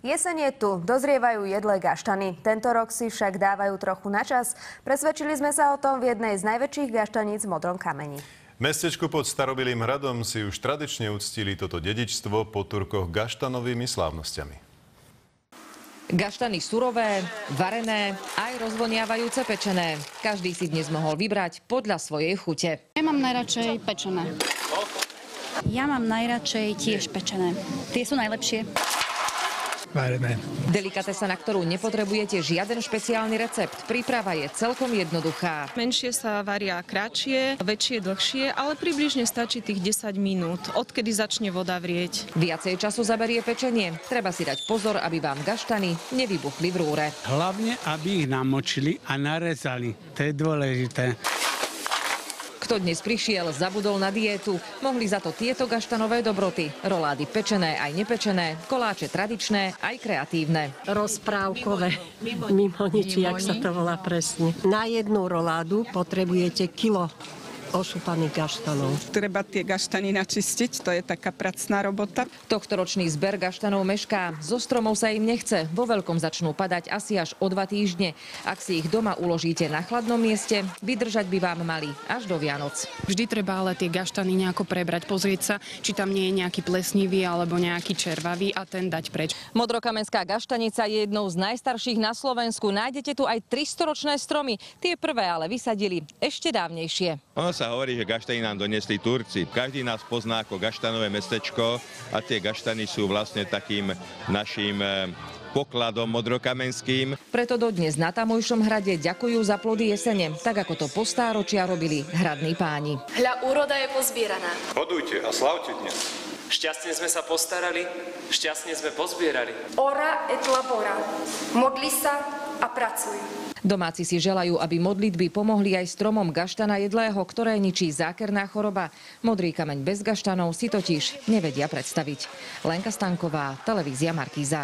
Jeseň je tu, dozrievajú jedlé gaštany. Tento rok si však dávajú trochu na čas. Presvedčili sme sa o tom v jednej z najväčších gaštaníc v Modrom kameni. V mestečku pod Starobilým hradom si už tradične uctili toto dedičstvo po Turkoch gaštanovými slávnosťami. Gaštany surové, varené, aj rozvoniavajúce pečené. Každý si dnes mohol vybrať podľa svojej chute. Ja mám najradšej pečené. Ja mám najradšej tiež pečené. Tie sú najlepšie. Varené. Delikatesa, na ktorú nepotrebujete žiaden špeciálny recept. Príprava je celkom jednoduchá. Menšie sa varia kratšie, väčšie dlhšie, ale približne stačí tých 10 minút, odkedy začne voda vrieť. Viacej času zaberie pečenie. Treba si dať pozor, aby vám gaštany nevybuchli v rúre. Hlavne, aby ich namočili a narezali. To je dôležité. Kto dnes prišiel, zabudol na diétu. Mohli za to tieto gaštanové dobroty. Rolády pečené aj nepečené, koláče tradičné aj kreatívne. Rozprávkové, mimoniči, jak sa to volá presne. Na jednu roládu potrebujete kilo ošúpaných gaštanov. Treba tie gaštany načistiť, to je taká pracná robota. Tohtoročný zber gaštanov mešká. Zo stromov sa im nechce. Vo veľkom začnú padať asi až o 2 týždne. Ak si ich doma uložíte na chladnom mieste, vydržať by vám mali až do Vianoc. Vždy treba ale tie gaštany nejako prebrať, pozrieť sa, či tam nie je nejaký plesnivý alebo nejaký červavý a ten dať preč. Modrokamenská gaštanica je jednou z najstarších na Slovensku. Nájdete tu aj 300-ročné stromy. Tie prvé ale vysadili ešte dávnejšie. Ono sa hovorí, že gaštany nám doniesli Turci. Každý nás pozná ako gaštanové mestečko a tie gaštany sú vlastne takým našim pokladom modrokamenským. Preto dodnes na tamojšom hrade ďakujú za plody jesene, tak ako to po stáročia robili hradní páni. Hľa, úroda je pozbieraná. Hodujte a slavte dnes. Šťastne sme sa postarali, šťastne sme pozbierali. Ora et labora. Modli sa a pracuj. Domáci si želajú, aby modlitby pomohli aj stromom gaštana jedlého, ktoré ničí zákerná choroba. Modrý kameň bez gaštanov si totiž nevedia predstaviť. Lenka Stanková, televízia Markíza.